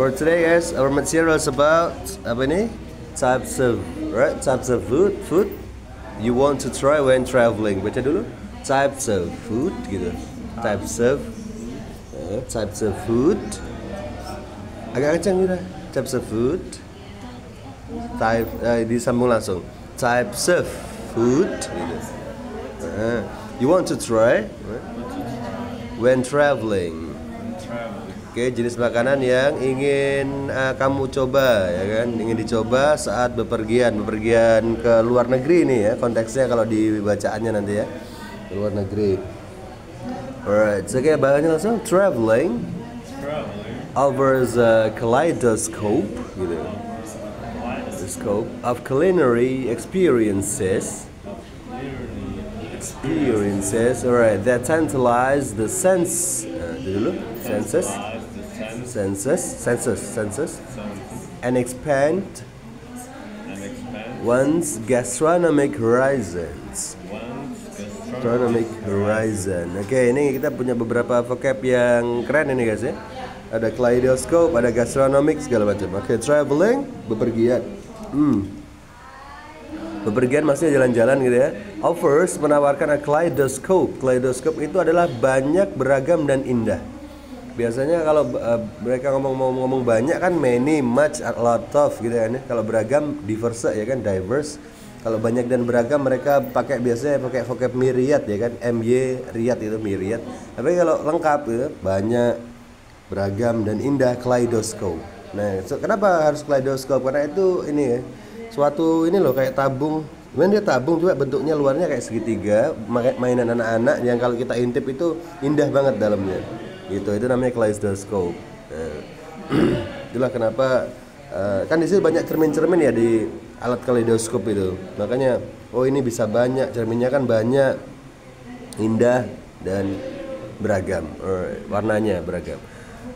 For today guys, our material is about apa ini? Types of, right? Types of food you want to try when traveling. Baca dulu. Types of food gitu. Types of food. Agak kencang gitu. Types of food. Disambung langsung. Types of food gitu. You want to try when traveling. Oke, jenis makanan yang ingin kamu coba, ya kan? Ingin dicoba saat bepergian ke luar negeri nih ya. Konteksnya kalau di bacaannya nanti ya, ke luar negeri. Alright, so kayak bahannya langsung traveling over the kaleidoscope gitu. The scope of culinary experiences. Alright, that tantalize the senses and expand one's gastronomic horizons. Oke, ini kita punya beberapa vocab yang keren ini guys ya. Ada kaleidoscope, ada gastronomic, segala macam. Oke, traveling, bepergian. Bepergian maksudnya jalan-jalan gitu ya. Offers menawarkan a kaleidoscope. Kaleidoscope itu adalah banyak, beragam, dan indah. Biasanya kalau mereka ngomong banyak kan many, much, a lot of gitu kan ya. Kalau beragam, diverse ya kan, diverse. Kalau banyak dan beragam mereka biasanya pakai vocab myriad ya kan, riad itu myriad. Tapi kalau lengkap gitu, banyak, beragam, dan indah, kaleidoscope. Nah, kenapa harus kaleidoscope? Karena itu ini ya. Suatu ini loh kayak tabung. Kemudian dia tabung juga bentuknya luarnya kayak segitiga, mainan anak-anak yang kalau kita intip itu indah banget dalamnya. Gitu, itu namanya kaleidoscope. Itulah kenapa kan di sini banyak cermin-cermin ya di alat kaleidoskop itu. Makanya oh ini bisa banyak, cerminnya kan banyak, indah dan beragam. Warnanya beragam.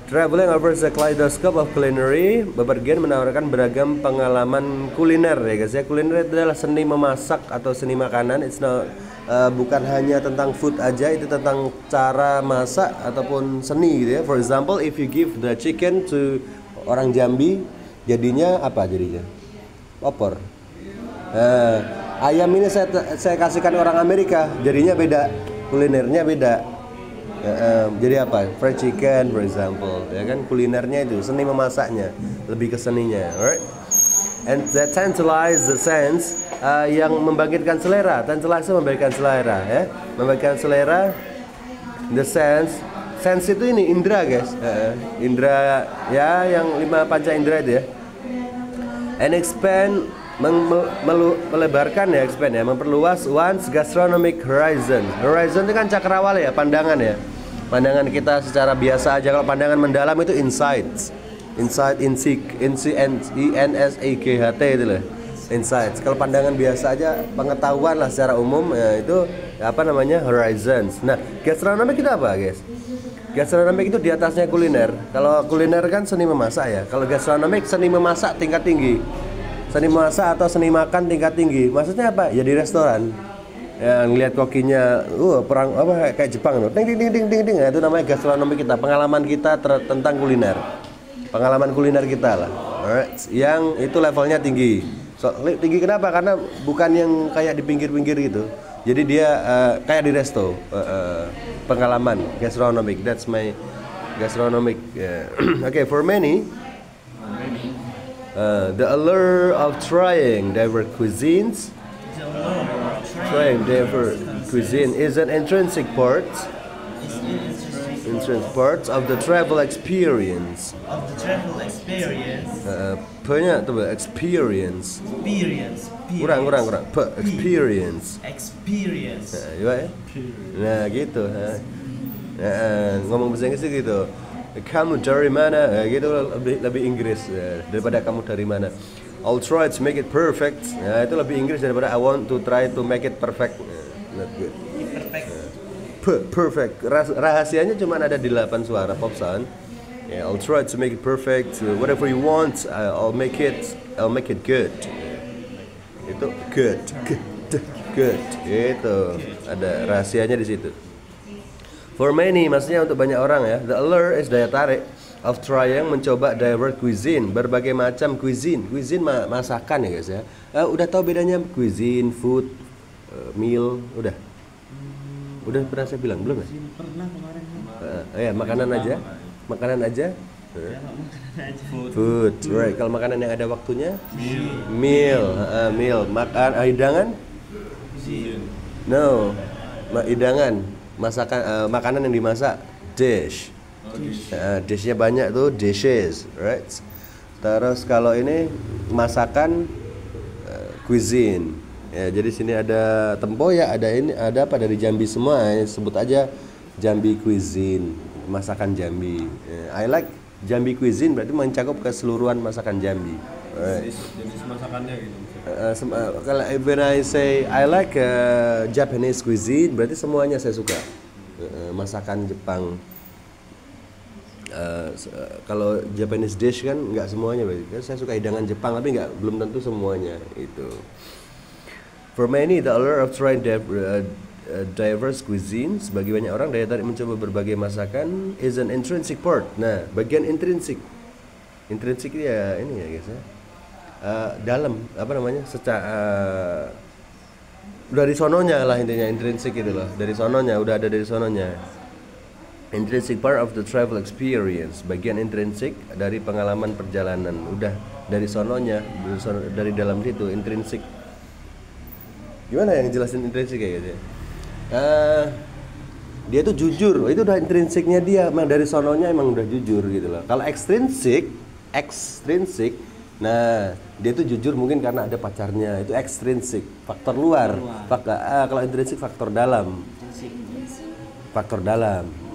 Traveling over the kaleidoscope of culinary, bepergian menawarkan beragam pengalaman kuliner ya guys ya. Kuliner itu adalah seni memasak atau seni makanan. It's not, bukan hanya tentang food aja, itu tentang cara masak ataupun seni gitu ya. For example, if you give the chicken to orang Jambi, jadinya apa jadinya? Opor. Ayam ini saya kasihkan orang Amerika, jadinya beda, kulinernya beda. Jadi apa? Fried chicken, for example, ya kan kulinernya itu seni memasaknya, lebih ke seninya, alright? And that tantalize the sense, yang membangkitkan selera. Tantalize membangkitkan selera, ya, membangkitkan selera. The sense itu ini indra guys, indra ya yang 5 panca indra itu ya. And expand melebarkan ya, expand ya, memperluas one's gastronomic horizon. Horizon itu kan cakrawala ya, pandangan ya. Pandangan kita secara biasa aja. Kalau pandangan mendalam itu insights. Insight, INSIGHT itu loh. Insights. Kalau pandangan biasa aja, pengetahuan lah secara umum ya, itu apa namanya? Horizons. Nah, gastronomi kita apa, guys? Gastronomi itu di atasnya kuliner. Kalau kuliner kan seni memasak ya. Kalau gastronomi seni memasak tingkat tinggi. Seni memasak atau seni makan tingkat tinggi. Maksudnya apa? Ya di restoran. Yang lihat kokinya, perang apa kayak Jepang tuh, ding. Nah, itu namanya gastronomi kita, pengalaman kita tentang kuliner, pengalaman kuliner kita lah. Alright. Yang itu levelnya tinggi. Tinggi kenapa? Karena bukan yang kayak di pinggir-pinggir gitu. Jadi dia kayak di resto, pengalaman gastronomic. That's my gastronomic. Okay, for many, the allure of trying diverse cuisines. Trying diverse cuisine is an intrinsic part of the travel experience. Banyak tuh experience. Kurang. Experience. Ya. Nah gitu. Ngomong bahasa Inggris gitu. Kamu dari mana? Gitu lebih Inggris daripada kamu dari mana. I'll try to make it perfect. Nah, itu lebih Inggris daripada I want to try to make it perfect. Not good. Perfect. Rahasianya cuma ada di 8 suara pop sound. Yeah, I'll try to make it perfect. Whatever you want, I'll make it good. Itu good. Itu ada rahasianya di situ. For many, maksudnya untuk banyak orang ya. The allure is daya tarik of trying, mencoba diverse cuisine, berbagai macam cuisine. Cuisine masakan ya guys ya. Udah tahu bedanya cuisine, food, meal, udah? Udah pernah saya bilang belum ya? Pernah kemarin. Ya makanan aja. Makanan aja. Food, right. Kalau makanan yang ada waktunya, meal. Makan, hidangan? No, hidangan. Masakan, makanan yang dimasak, dish. Dishnya banyak tuh, dishes, right? Terus kalau ini masakan, cuisine. Ya, jadi sini ada tempoyak, ada ini, ada apa dari Jambi semua. Sebut aja Jambi cuisine, masakan Jambi. I like Jambi cuisine, berarti mencakup keseluruhan masakan Jambi. Right. Jenis masakannya gitu. Kalau when I say I like Japanese cuisine, berarti semuanya saya suka. Masakan Jepang. Kalau Japanese dish kan nggak semuanya, berarti saya suka hidangan Jepang, tapi belum tentu semuanya itu. For many, the allure of trying diverse cuisines, bagi banyak orang daya tarik mencoba berbagai masakan is an intrinsic part. Nah, bagian intrinsik ya ini ya guys ya. Dalam apa namanya? Secara dari sononya lah intinya, intrinsik itu loh. Dari sononya udah ada dari sononya. Intrinsic part of the travel experience, bagian intrinsik dari pengalaman perjalanan. Udah dari sononya, dari dalam situ intrinsik. Gimana yang jelasin intrinsik kayak gitu ya? Dia tuh jujur, itu udah intrinsiknya dia, emang dari sononya emang udah jujur gitu loh. Kalau ekstrinsik, nah dia tuh jujur mungkin karena ada pacarnya, itu ekstrinsik, faktor luar. Kalau intrinsik faktor dalam,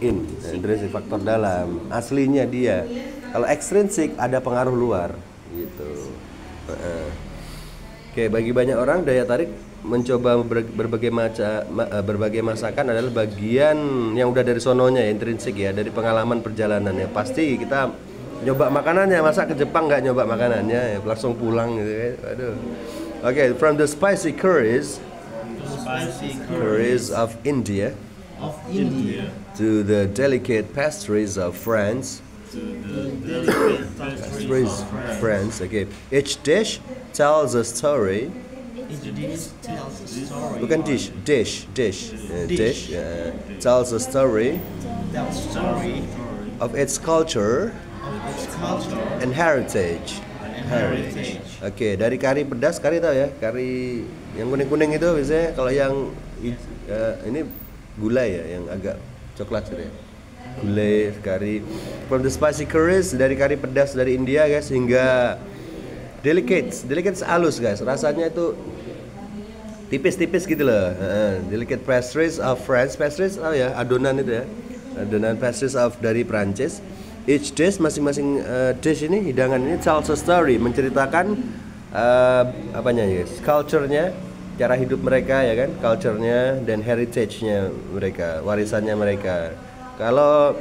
intrinsik faktor dalam, aslinya dia. Kalau ekstrinsik ada pengaruh luar, gitu. Oke, bagi banyak orang daya tarik mencoba berbagai masakan adalah bagian yang udah dari sononya, intrinsik ya, dari pengalaman perjalanan ya. Pasti kita nyoba makanannya, masa ke Jepang nggak nyoba makanannya ya, langsung pulang gitu ya. Aduh. Okay, from the spicy curries of India to the delicate pastries of France. Okay. Each dish tells a story. Bukan dish. Tells a story of its culture and heritage. Oke, dari kari pedas, kari tahu ya? Kari yang kuning-kuning itu biasanya, kalau yang ini gulai ya, yang agak coklat gitu ya. Gulai, kari. From the spicy curries, dari kari pedas dari India guys, hingga delicates halus guys, rasanya itu tipis-tipis gitu loh. Delicate pastries of France, pastries ya, adonan itu ya, adonan pastries of dari Prancis. Each dish, masing-masing dish ini, hidangan ini tells a story, menceritakan apanya guys, culture-nya, cara hidup mereka ya kan, culture-nya dan heritage-nya mereka, warisannya mereka. Kalau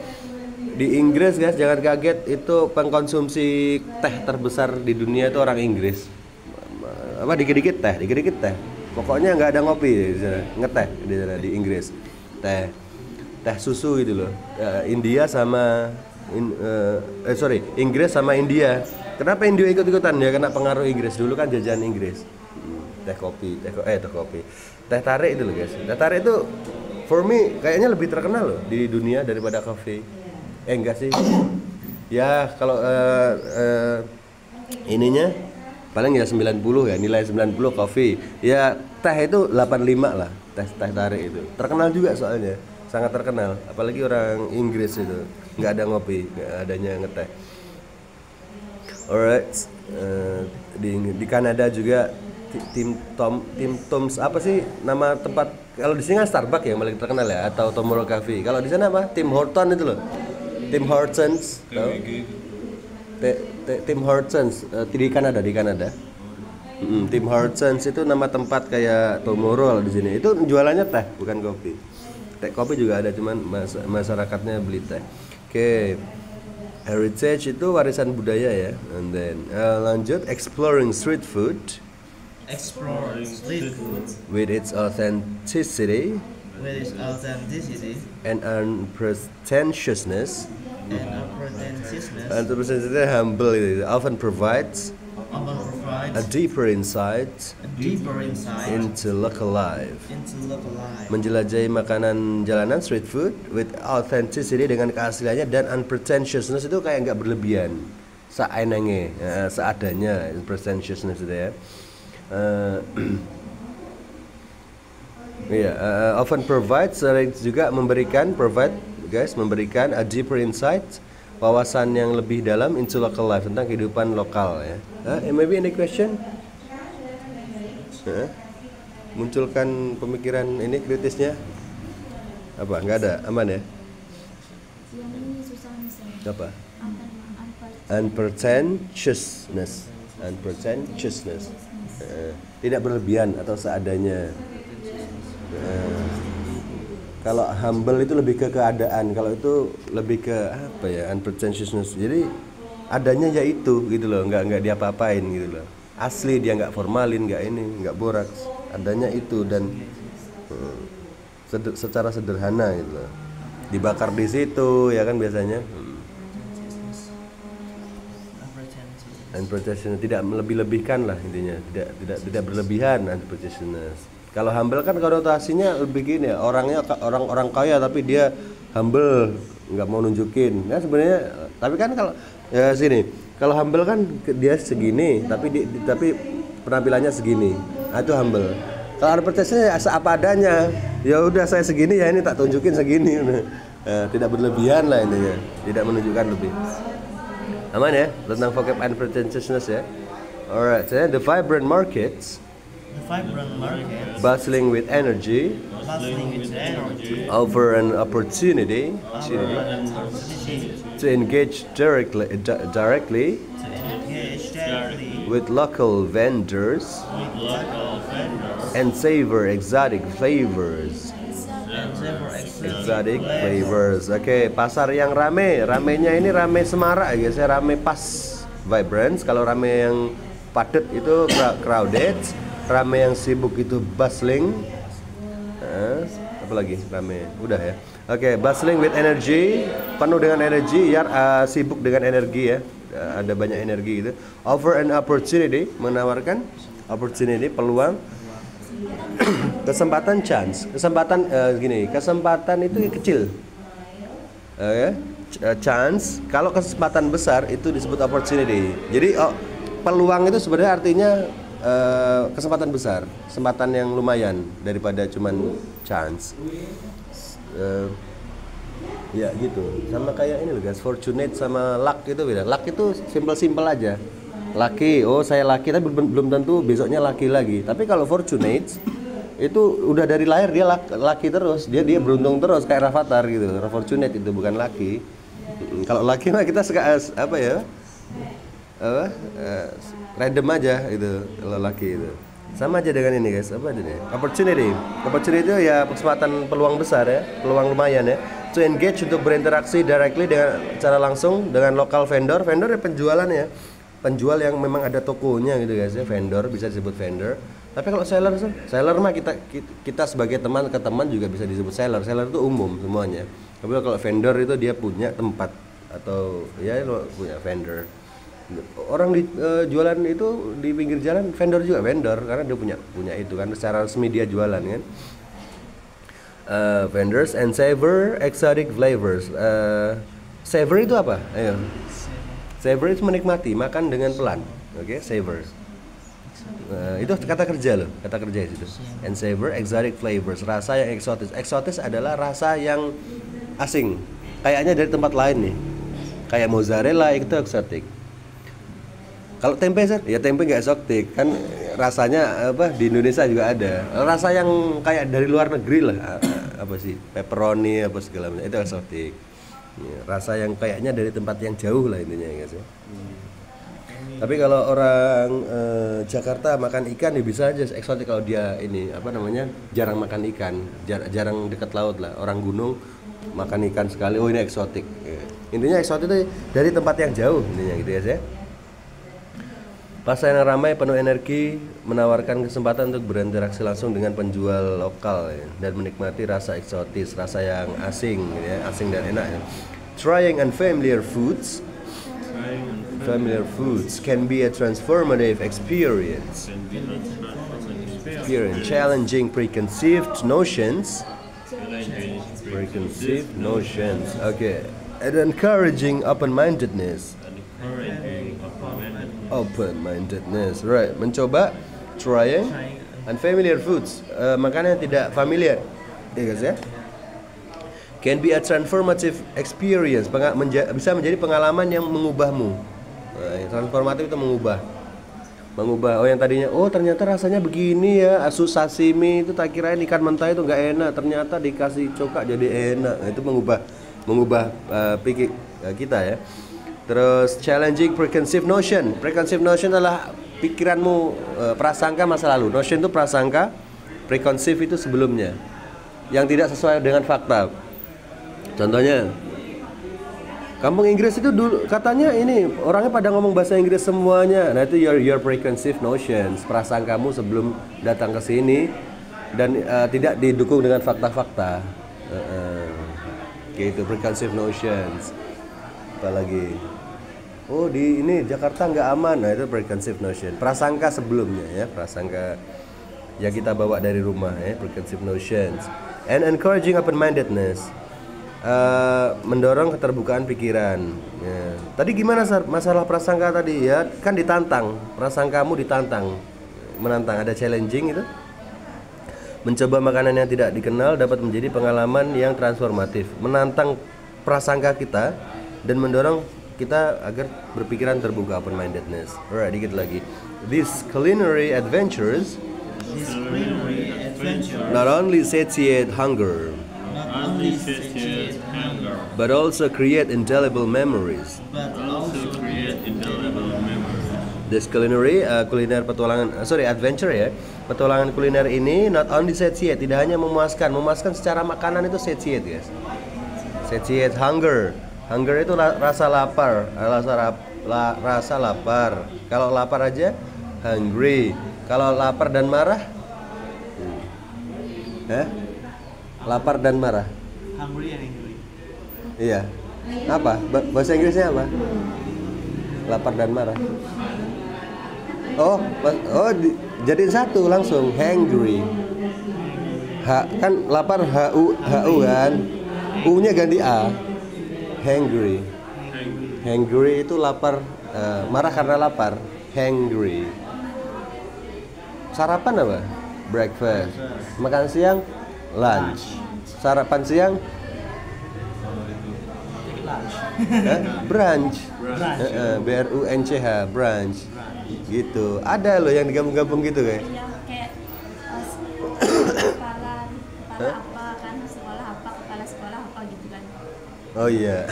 di Inggris guys, jangan kaget, itu pengkonsumsi teh terbesar di dunia itu orang Inggris. Apa dikit-dikit teh. Pokoknya nggak ada ngopi di sana, ngeteh di sana di Inggris. Teh susu gitu loh. India sama Inggris sama India. Kenapa India ikut-ikutan ya? Karena pengaruh Inggris, dulu kan jajahan Inggris. Teh kopi. Teh tarik itu loh guys. Teh tarik itu for me kayaknya lebih terkenal loh di dunia daripada kopi. Enggak sih. Ya kalau ininya paling ya 90 ya, nilai 90 kopi. Ya teh itu 85 lah, teh tarik itu. Terkenal juga soalnya, sangat terkenal. Apalagi orang Inggris itu, nggak ada ngopi, nggak adanya ngeteh. Alright, di Kanada juga Tim Tom's apa sih nama tempat? Kalau di sini kan Starbucks yang paling terkenal ya, atau Tomorrow Coffee. Kalau di sana apa? Tim Hortons itu loh. Tim Hortons, tahu? Tim Hortons di Kanada. Tim Hortons itu nama tempat kayak Tomorrow di sini. Itu jualannya teh, bukan kopi. Teh kopi juga ada, cuman masyarakatnya beli teh. Oke. Heritage itu warisan budaya ya. And then lanjut, exploring street food. With its authenticity and unpretentiousness. and unpretentiousness. Unpretentiousness humble itu. Often provides Often provides a deeper insight a deeper insight into local life. into local life. Menjelajahi makanan jalanan street food with authenticity dengan keasliannya dan unpretentiousness itu kayak nggak berlebihan, saenenge, seadanya. Unpretentiousness itu ya. Often provides juga memberikan memberikan a deeper insight, wawasan yang lebih dalam into local life, tentang kehidupan lokal ya. Maybe any question? Munculkan pemikiran ini kritisnya apa? Nggak ada, aman ya? Yang ini susah nih saya. Apa? Unpretentiousness. Tidak berlebihan atau seadanya. Kalau humble itu lebih ke keadaan, kalau itu lebih ke apa ya, unpretentiousness. Jadi adanya ya itu gitu loh, nggak diapa-apain gitu loh. Asli, dia nggak formalin, nggak ini, nggak boraks. Adanya itu dan secara sederhana gitu loh. Dibakar di situ ya kan biasanya. Unpretentiousness, tidak melebih-lebihkan lah intinya, tidak berlebihan unpretentiousness. Kalau humble kan konotasinya lebih gini ya, orang kaya tapi dia humble, nggak mau nunjukin. Nah sebenarnya, tapi kan kalau ya sini, kalau humble kan dia segini, tapi penampilannya segini, itu humble. Kalau unpretentiousness ya apa adanya, ya udah saya segini ya ini tak tunjukin segini, tidak berlebihan lah intinya, tidak menunjukkan lebih. Aman ya tentang vocab unpretentiousness ya. Alright, so the vibrant markets. Bustling with energy, offer an opportunity to engage directly with local vendors and savor exotic flavors. Oke, pasar yang ramenya ini rame semarak ya, saya rame pas vibrant. Kalau rame yang padat itu crowded. Rame yang sibuk itu bustling. Apa lagi rame? Udah ya. Oke, bustling with energy, penuh dengan energi, ya, sibuk dengan energi ya. Ada banyak energi gitu. Offer an opportunity, menawarkan opportunity, peluang. Kesempatan, chance. Kesempatan kesempatan itu kecil. Chance, kalau kesempatan besar itu disebut opportunity. Jadi peluang itu sebenarnya artinya kesempatan besar, kesempatan yang lumayan daripada cuman chance. Ya gitu, sama kayak ini loh guys, fortunate sama luck itu beda. Luck itu simple aja, lucky, oh saya lucky, tapi belum tentu besoknya lucky lagi. Tapi kalau fortunate itu udah dari lahir dia lucky terus, dia beruntung terus kayak Rafathar gitu. Fortunate itu bukan lucky. Kalau lucky mah kita random aja itu kalau lucky itu. Sama aja dengan ini guys, apa ini? Opportunity itu ya kesempatan, peluang besar ya, peluang lumayan ya. To engage, untuk berinteraksi directly dengan cara langsung dengan lokal vendor ya, penjualan ya. Penjual yang memang ada tokonya gitu guys ya, vendor, bisa disebut vendor. Tapi kalau seller mah kita sebagai teman ke teman juga bisa disebut seller. Seller itu umum semuanya. Tapi kalau vendor itu dia punya tempat atau ya punya vendor. Orang di jualan itu di pinggir jalan, vendor juga vendor karena dia punya itu kan, secara resmi dia jualan kan. Vendors and savor exotic flavors. Savor itu apa? Ayo. Savor itu menikmati, makan dengan pelan. Oke, savor. Itu kata kerja itu. And savor exotic flavors, rasa yang eksotis. Eksotis adalah rasa yang asing, kayaknya dari tempat lain nih. Kayak mozzarella itu eksotik. Kalau tempe ya tempe nggak eksotik kan, rasanya apa di Indonesia juga ada. Rasa yang kayak dari luar negeri lah, apa sih, pepperoni apa segala macam, itu eksotik. Ya, rasa yang kayaknya dari tempat yang jauh lah intinya guys ya. Tapi kalau orang Jakarta makan ikan ya bisa aja eksotik, kalau dia ini apa namanya, jarang makan ikan, jarang dekat laut lah. Orang gunung makan ikan sekali, oh ini eksotik. Ya. Intinya eksotik itu dari tempat yang jauh intinya gitu ya. Pasar yang ramai, penuh energi, menawarkan kesempatan untuk berinteraksi langsung dengan penjual lokal ya, dan menikmati rasa eksotis, rasa yang asing gitu ya, asing dan enak ya. Trying unfamiliar foods. Familiar foods can be a transformative experience. Challenging preconceived notions. Okay. And encouraging open-mindedness. Right. Mencoba trying unfamiliar foods, makanan yang tidak familiar, ya guys ya. Can be a transformative experience, bisa menjadi pengalaman yang mengubahmu. Transformatif itu mengubah. Oh yang tadinya, oh ternyata rasanya begini ya, sashimi itu tak kirain ikan mentah itu nggak enak, ternyata dikasih coka jadi enak. Itu mengubah pikir kita ya. Terus challenging preconceived notion. Preconceived notion adalah pikiranmu, prasangka masa lalu. Notion itu prasangka, preconceived itu sebelumnya yang tidak sesuai dengan fakta. Contohnya, kampung Inggris itu dulu katanya ini orangnya pada ngomong bahasa Inggris semuanya. Nah itu your preconceived notions, prasangkamu sebelum datang ke sini dan tidak didukung dengan fakta-fakta. Gitu, preconceived notions. Apalagi, oh di ini Jakarta nggak aman. Nah itu preconceived notion, prasangka sebelumnya ya, prasangka yang kita bawa dari rumah ya, preconceived notions. And encouraging open-mindedness, mendorong keterbukaan pikiran ya. Tadi gimana masalah prasangka tadi ya, kan ditantang, prasangkamu ditantang, menantang, ada challenging itu. Mencoba makanan yang tidak dikenal dapat menjadi pengalaman yang transformatif, menantang prasangka kita dan mendorong kita agar berpikiran terbuka, open-mindedness. Alright, dikit lagi. These culinary adventures not only satiate hunger, but also create indelible memories. This culinary adventure ya, petualangan kuliner ini not only satiate, tidak hanya memuaskan secara makanan itu satiate guys. Satiate hunger. Hunger itu rasa lapar, rasa lapar. Kalau lapar aja hungry. Kalau lapar dan marah, lapar dan marah. Hungry and angry. Iya. Apa? Bahasa Inggrisnya apa? Lapar dan marah. Jadiin satu langsung, hungry. Kan lapar hu kan. U-nya ganti A. Hungry. Hungry itu lapar, marah karena lapar. Hungry. Sarapan apa? Breakfast. Makan siang, lunch. Sarapan siang, brunch. BRUNCH, brunch. Gitu. Ada loh yang digabung-gabung gitu kayak. Kayak kepala apa kan, sekolah apa, kepala sekolah apa gitu kan. Oh iya.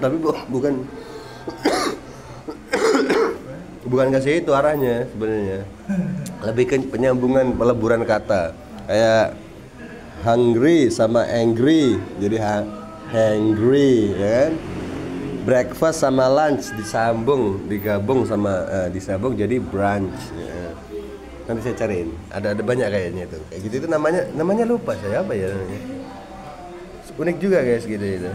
Tapi bukan kasih itu arahnya sebenarnya. Lebih ke penyambungan peleburan kata. Kayak hungry sama angry jadi hangry ya kan. Breakfast sama lunch digabung jadi brunch ya. Nanti saya cariin. Ada banyak kayaknya itu. Kayak gitu itu namanya lupa saya apa ya namanya. Unik juga guys gitu itu.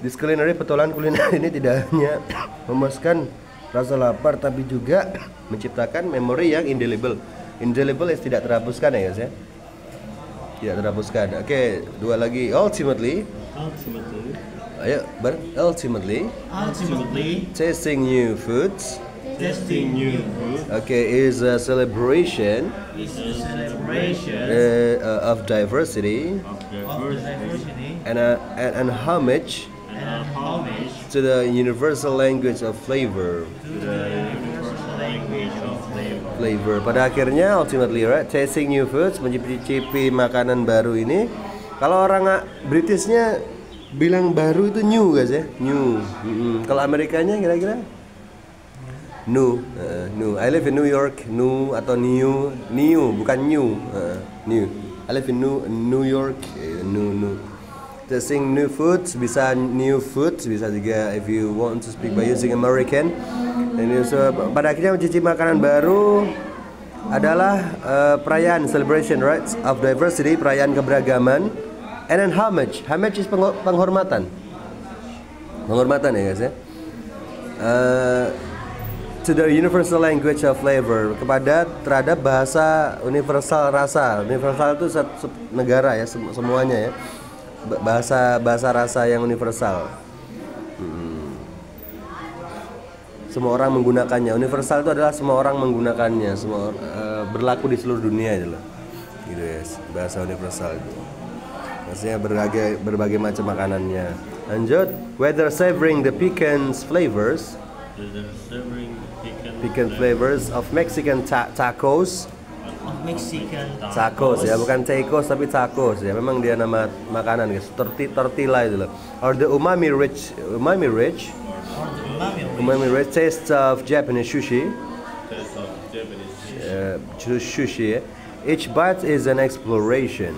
This culinary, petualangan kuliner ini tidak hanya memuaskan rasa lapar tapi juga menciptakan memori yang indelible. Indelible is tidak terhapuskan ya guys ya. Tidak terhapuskan. Oke, dua lagi. Ultimately. Ayo, ultimately. Tasting new foods. Okay, is a celebration. Of diversity. And homage. To the universal language of flavor. Pada akhirnya, ultimately, right? Tasting new foods, mencicipi makanan baru ini. Kalau orang Britishnya bilang baru itu new guys ya, new. Kalau Amerikanya kira-kira new. I live in New York, new atau new bukan new. New. I live in New York, new. Tasting new foods, bisa new foods, bisa juga if you want to speak by using American. Dan so, pada akhirnya mencicipi makanan baru adalah perayaan celebration, right, of diversity, perayaan keberagaman, And then homage. Homage is penghormatan. Penghormatan ya guys ya. To the universal language of flavor, terhadap bahasa universal rasa. Universal itu negara ya, semuanya ya. Bahasa rasa yang universal. Semua orang menggunakannya. Universal itu adalah semua orang menggunakannya, semua berlaku di seluruh dunia gitu loh. Gitu ya, bahasa universal itu. Maksudnya berbagai macam makanannya. Lanjut, whether savoring the piquant flavors of Mexican tacos. Tacos ya, bukan tacos tapi tacos ya. Memang dia nama makanan guys. Tortilla itu loh. Or the umami rich taste of Japanese sushi. Sushi ya. Each bite is an exploration.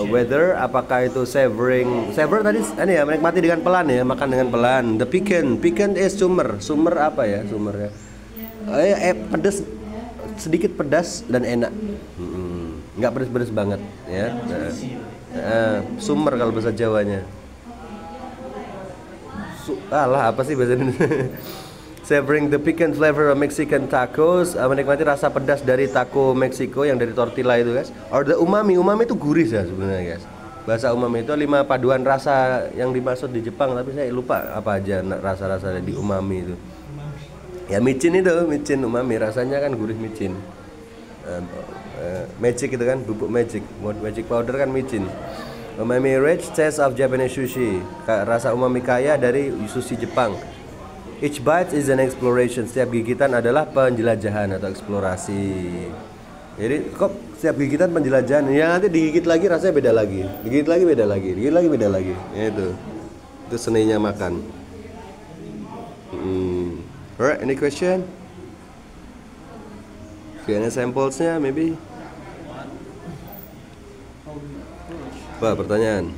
Whether apakah itu savor tadi ini ya, menikmati dengan pelan ya, makan dengan pelan. The piquant is sumer apa ya sumernya? Pedas, sedikit pedas dan enak. Nggak pedas banget ya. Sumer kalau bahasa Jawanya. Apa sih bahasa Indonesia? Savoring the piquant flavor of Mexican tacos, menikmati rasa pedas dari taco Meksiko yang dari tortilla itu guys. Or the umami itu gurih ya sebenarnya guys. Bahasa umami itu 5 paduan rasa yang dimaksud di Jepang, tapi saya lupa apa aja rasa-rasa di umami itu. Ya micin umami, rasanya kan gurih micin. Magic itu kan, bubuk magic powder kan micin. Umami rich taste of Japanese sushi, rasa umami kaya dari sushi Jepang. Each bite is an exploration. Setiap gigitan adalah penjelajahan atau eksplorasi. Jadi kok setiap gigitan penjelajahan. Ya nanti digigit lagi rasanya beda lagi. Digigit lagi beda lagi. Ya, itu seninya makan. Alright, any question? Okay, any samplesnya maybe? Apa pertanyaan?